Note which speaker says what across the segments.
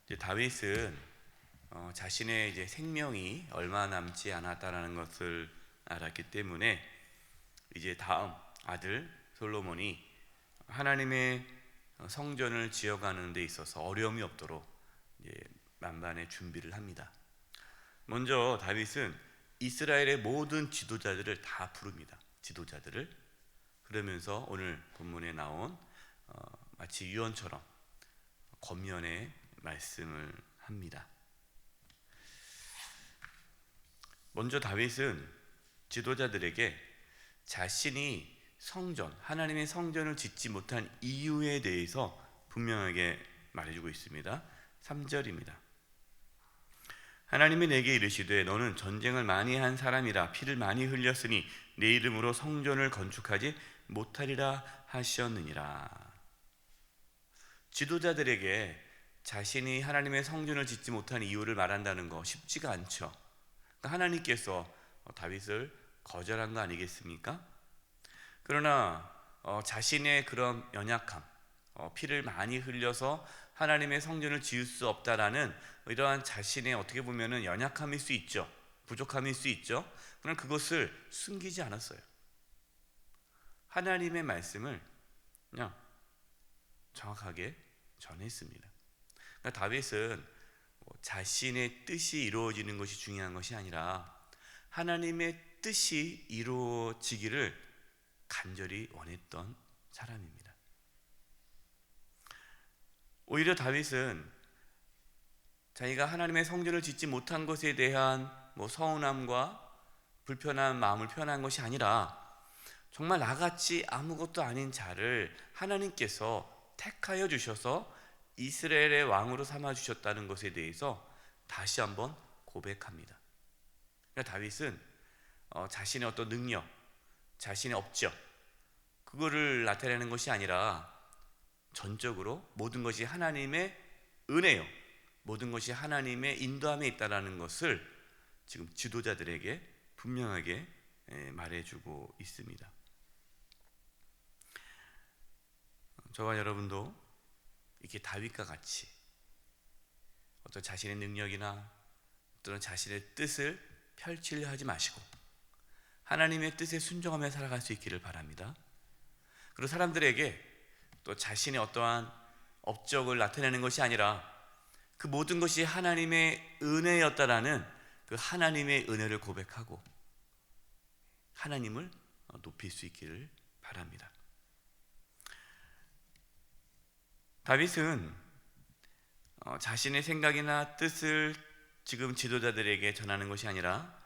Speaker 1: 이제 다윗은 자신의 이제 생명이 얼마 남지 않았다라는 것을 알았기 때문에 이제 다음 아들 솔로몬이 하나님의 성전을 지어가는 데 있어서 어려움이 없도록 이제 만반의 준비를 합니다. 먼저 다윗은 이스라엘의 모든 지도자들을 다 부릅니다. 지도자들을. 그러면서 오늘 본문에 나온 마치 유언처럼 권면의 말씀을 합니다. 먼저 다윗은 지도자들에게 자신이 하나님의 성전을 짓지 못한 이유에 대해서 분명하게 말해주고 있습니다. 3절입니다. 하나님이 내게 이르시되 너는 전쟁을 많이 한 사람이라 피를 많이 흘렸으니 내 이름으로 성전을 건축하지 못하리라 하셨느니라. 지도자들에게 자신이 하나님의 성전을 짓지 못한 이유를 말한다는 거 쉽지가 않죠. 그러니까 하나님께서 다윗을 거절한 거 아니겠습니까? 그러나 자신의 그런 연약함, 피를 많이 흘려서 하나님의 성전을 지을 수 없다라는 이러한 자신의 어떻게 보면은 연약함일 수 있죠. 부족함일 수 있죠. 그러나 그것을 숨기지 않았어요. 하나님의 말씀을 그냥 정확하게 전했습니다. 그러니까 다윗은 자신의 뜻이 이루어지는 것이 중요한 것이 아니라 하나님의 뜻이 이루어지기를 간절히 원했던 사람입니다. 오히려 다윗은 자기가 하나님의 성전을 짓지 못한 것에 대한 서운함과 불편한 마음을 표현한 것이 아니라 정말 나같이 아무것도 아닌 자를 하나님께서 택하여 주셔서 이스라엘의 왕으로 삼아 주셨다는 것에 대해서 다시 한번 고백합니다. 그러니까 다윗은 자신의 어떤 능력, 자신의 업적, 그거를 나타내는 것이 아니라 전적으로 모든 것이 하나님의 은혜요, 모든 것이 하나님의 인도함에 있다는 것을 지금 지도자들에게 분명하게 말해주고 있습니다. 저와 여러분도 이렇게 다윗과 같이 어떤 자신의 능력이나 또는 자신의 뜻을 펼치려 하지 마시고 하나님의 뜻에 순종하며 살아갈 수 있기를 바랍니다. 그리고 사람들에게 또 자신의 어떠한 업적을 나타내는 것이 아니라 그 모든 것이 하나님의 은혜였다라는 그 하나님의 은혜를 고백하고 하나님을 높일 수 있기를 바랍니다. 다윗은 자신의 생각이나 뜻을 지금 지도자들에게 전하는 것이 아니라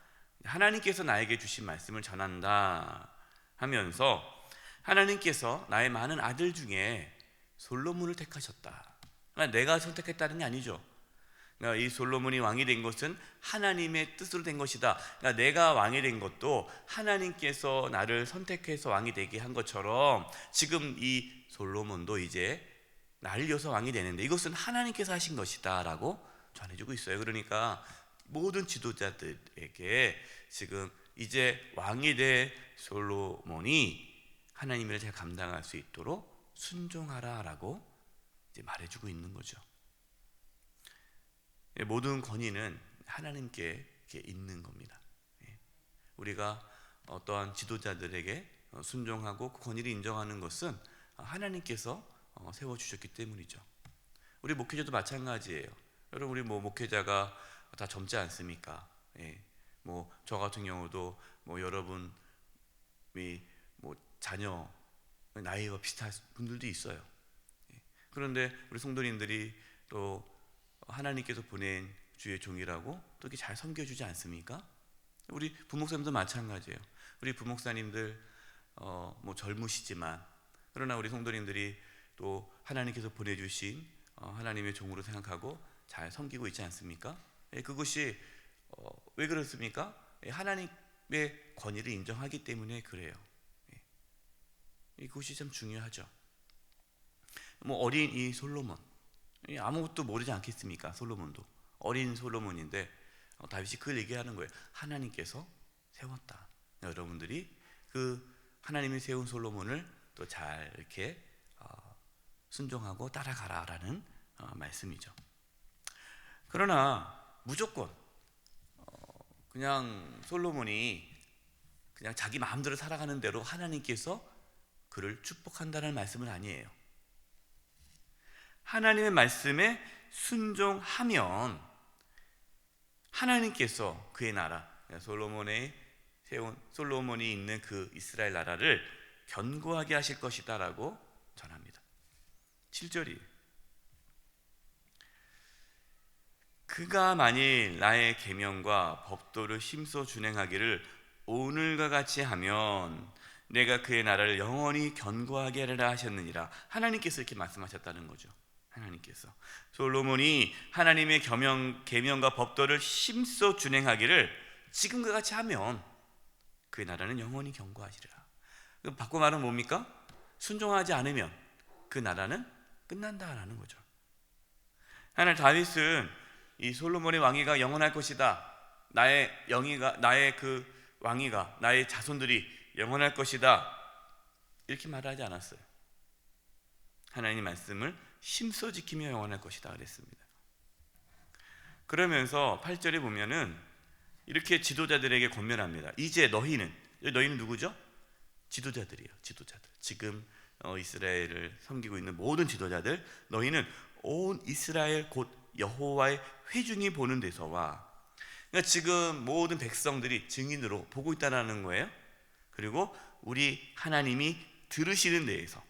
Speaker 1: 하나님께서 나에게 주신 말씀을 전한다 하면서 하나님께서 나의 많은 아들 중에 솔로몬을 택하셨다. 그러니까 내가 선택했다는 게 아니죠. 그러니까 이 솔로몬이 왕이 된 것은 하나님의 뜻으로 된 것이다. 그러니까 내가 왕이 된 것도 하나님께서 나를 선택해서 왕이 되게 한 것처럼 지금 이 솔로몬도 이제 날려서 왕이 되는데 이것은 하나님께서 하신 것이다 라고 전해주고 있어요. 그러니까 모든 지도자들에게 지금 이제 왕이 된 솔로몬이 하나님의 잘 감당할 수 있도록 순종하라 라고 이제 말해주고 있는 거죠. 모든 권위는 하나님께 있는 겁니다. 우리가 어떠한 지도자들에게 순종하고 그 권위를 인정하는 것은 하나님께서 세워주셨기 때문이죠. 우리 목회자도 마찬가지예요. 여러분 우리 목회자가 다 젊지 않습니까? 저 같은 경우도 여러분이 자녀 나이와 비슷한 분들도 있어요. 그런데 우리 성도님들이 또 하나님께서 보낸 주의 종이라고 또 이렇게 잘 섬겨주지 않습니까? 우리 부목사님도 마찬가지예요. 우리 부목사님들 젊으시지만 그러나 우리 성도님들이 또 하나님께서 보내주신 하나님의 종으로 생각하고 잘 섬기고 있지 않습니까? 그것이 왜 그렇습니까? 하나님의 권위를 인정하기 때문에 그래요. 그것이 참 중요하죠. 어린 이 솔로몬 아무것도 모르지 않겠습니까? 솔로몬도 어린 솔로몬인데 다윗이 그걸 얘기하는 거예요. 하나님께서 세웠다. 여러분들이 그 하나님이 세운 솔로몬을 또 잘 이렇게 순종하고 따라가라라는 말씀이죠. 그러나 무조건 그냥 솔로몬이 그냥 자기 마음대로 살아가는 대로 하나님께서 그를 축복한다는 말씀은 아니에요. 하나님의 말씀에 순종하면 하나님께서 그의 나라, 솔로몬이 있는 그 이스라엘 나라를 견고하게 하실 것이다 라고 전합니다. 7절이 그가 만일 나의 계명과 법도를 힘써 준행하기를 오늘과 같이 하면 내가 그의 나라를 영원히 견고하게 하리라 하셨느니라. 하나님께서 이렇게 말씀하셨다는 거죠. 하나님께서 솔로몬이 하나님의 계명과 법도를 힘써 준행하기를 지금과 같이 하면 그의 나라는 영원히 견고하시리라. 바꿔 말하면 뭡니까? 순종하지 않으면 그 나라는 끝난다라는 거죠. 하나님 다윗은 이 솔로몬의 왕위가 영원할 것이다. 나의 그 왕위가 나의 자손들이 영원할 것이다. 이렇게 말하지 않았어요. 하나님 말씀을 힘써 지키며 영원할 것이다 그랬습니다. 그러면서 8절에 보면은 이렇게 지도자들에게 권면합니다. 이제 너희는 누구죠? 지도자들이에요. 지도자들. 지금 이스라엘을 섬기고 있는 모든 지도자들, 너희는 온 이스라엘 곧 여호와의 회중이 보는 데서와, 그러니까 지금 모든 백성들이 증인으로 보고 있다는 거예요. 그리고 우리 하나님이 들으시는 데에서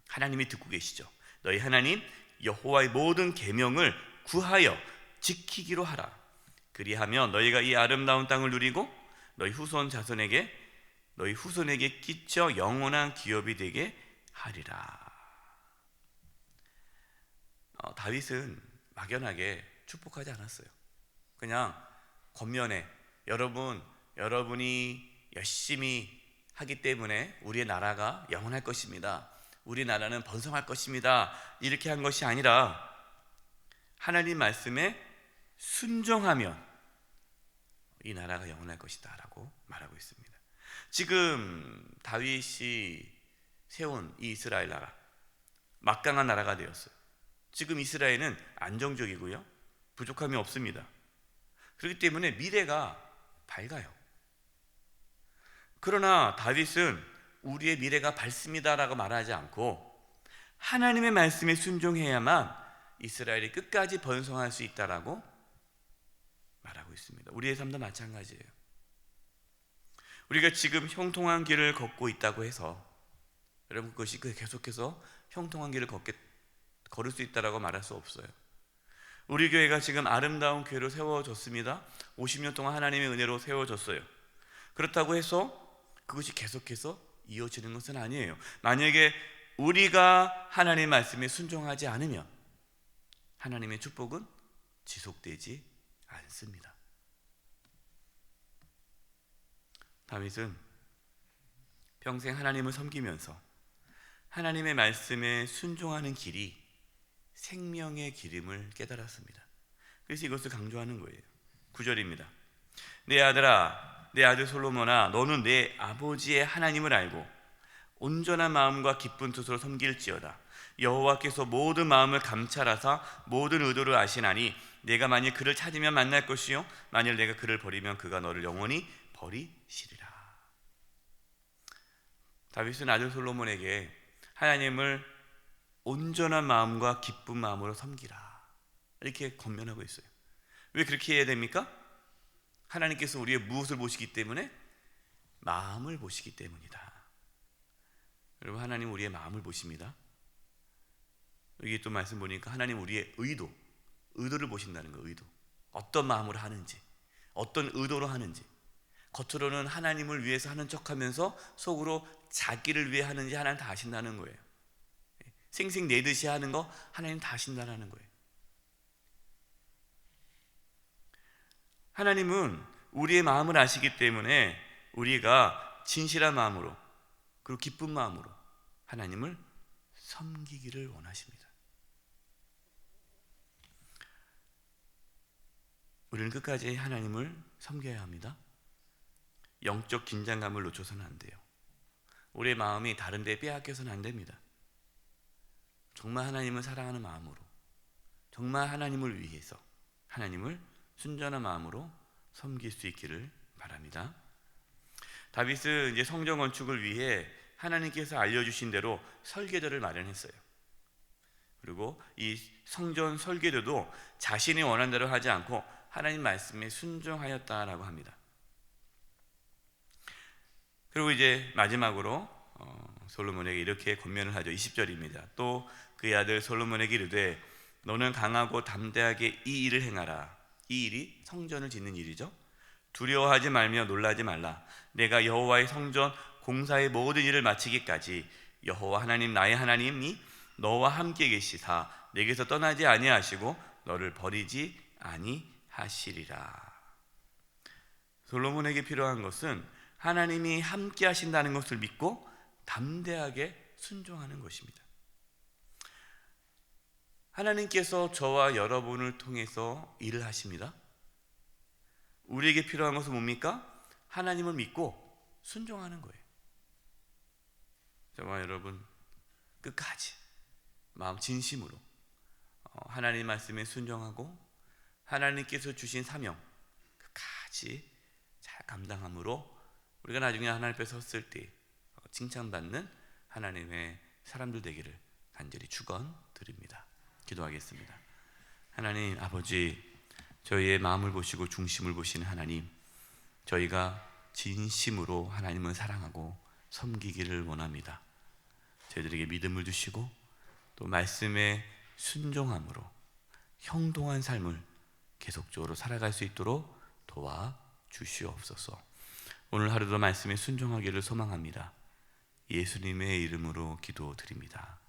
Speaker 1: 하나님이 듣고 계시죠. 너희 하나님 여호와의 모든 계명을 구하여 지키기로 하라. 그리하면 너희가 이 아름다운 땅을 누리고 너희 후손에게 끼쳐 영원한 기업이 되게 하리라. 다윗은 막연하게 축복하지 않았어요. 그냥 겉면에 여러분이 열심히 하기 때문에 우리의 나라가 영원할 것입니다. 우리 나라는 번성할 것입니다. 이렇게 한 것이 아니라 하나님 말씀에 순종하면 이 나라가 영원할 것이다 라고 말하고 있습니다. 지금 다윗이 세운 이 이스라엘 나라, 막강한 나라가 되었어요. 지금 이스라엘은 안정적이고요, 부족함이 없습니다. 그렇기 때문에 미래가 밝아요. 그러나 다윗은 우리의 미래가 밝습니다라고 말하지 않고 하나님의 말씀에 순종해야만 이스라엘이 끝까지 번성할 수 있다라고 말하고 있습니다. 우리의 삶도 마찬가지예요. 우리가 지금 형통한 길을 걷고 있다고 해서 여러분 그것이 계속해서 형통한 길을 걸을 수 있다라고 말할 수 없어요. 우리 교회가 지금 아름다운 교회로 세워졌습니다. 50년 동안 하나님의 은혜로 세워졌어요. 그렇다고 해서 그것이 계속해서 이어지는 것은 아니에요. 만약에 우리가 하나님의 말씀에 순종하지 않으면 하나님의 축복은 지속되지 않습니다. 다윗은 평생 하나님을 섬기면서 하나님의 말씀에 순종하는 길이 생명의 길임을 깨달았습니다. 그래서 이것을 강조하는 거예요. 9절입니다. 내 아들아, 내 아들 솔로몬아, 너는 내 아버지의 하나님을 알고 온전한 마음과 기쁜 뜻으로 섬길지어다. 여호와께서 모든 마음을 감찰하사 모든 의도를 아시나니 내가 만일 그를 찾으면 만날 것이요 만일 내가 그를 버리면 그가 너를 영원히 버리시리라. 다윗은 아들 솔로몬에게 하나님을 온전한 마음과 기쁜 마음으로 섬기라 이렇게 권면하고 있어요. 왜 그렇게 해야 됩니까? 하나님께서 우리의 무엇을 보시기 때문에? 마음을 보시기 때문이다. 여러분, 하나님 우리의 마음을 보십니다. 여기 또 말씀 보니까 하나님 우리의 의도를 보신다는 거예요. 의도. 어떤 마음으로 하는지, 어떤 의도로 하는지. 겉으로는 하나님을 위해서 하는 척하면서 속으로 자기를 위해 하는지 하나님 다 아신다는 거예요. 생생 내듯이 하는 거 하나님 다 아신다는 거예요. 하나님은 우리의 마음을 아시기 때문에 우리가 진실한 마음으로 그리고 기쁜 마음으로 하나님을 섬기기를 원하십니다. 우리는 끝까지 하나님을 섬겨야 합니다. 영적 긴장감을 놓쳐서는 안 돼요. 우리의 마음이 다른 데 빼앗겨서는 안 됩니다. 정말 하나님을 사랑하는 마음으로, 정말 하나님을 위해서 하나님을 순전한 마음으로 섬길 수 있기를 바랍니다. 다윗은 이제 성전 건축을 위해 하나님께서 알려주신 대로 설계도를 마련했어요. 그리고 이 성전 설계도도 자신이 원한 대로 하지 않고 하나님 말씀에 순종하였다라고 합니다. 그리고 이제 마지막으로 솔로몬에게 이렇게 권면을 하죠. 20절입니다. 또 그의 아들 솔로몬에게 이르되 너는 강하고 담대하게 이 일을 행하라. 이 일이 성전을 짓는 일이죠. 두려워하지 말며 놀라지 말라. 내가 여호와의 성전 공사의 모든 일을 마치기까지 여호와 하나님 나의 하나님이 너와 함께 계시사 내게서 떠나지 아니하시고 너를 버리지 아니하시리라. 솔로몬에게 필요한 것은 하나님이 함께 하신다는 것을 믿고 담대하게 순종하는 것입니다. 하나님께서 저와 여러분을 통해서 일을 하십니다. 우리에게 필요한 것은 뭡니까? 하나님을 믿고 순종하는 거예요. 저와 여러분 끝까지 마음 진심으로 하나님 말씀에 순종하고 하나님께서 주신 사명 끝까지 잘 감당함으로 우리가 나중에 하나님 앞에 섰을 때 칭찬받는 하나님의 사람들 되기를 간절히 축원드립니다. 기도하겠습니다. 하나님 아버지, 저희의 마음을 보시고 중심을 보시는 하나님, 저희가 진심으로 하나님을 사랑하고 섬기기를 원합니다. 저희들에게 믿음을 주시고 또 말씀에 순종함으로 형통한 삶을 계속적으로 살아갈 수 있도록 도와주시옵소서. 오늘 하루도 말씀에 순종하기를 소망합니다. 예수님의 이름으로 기도드립니다.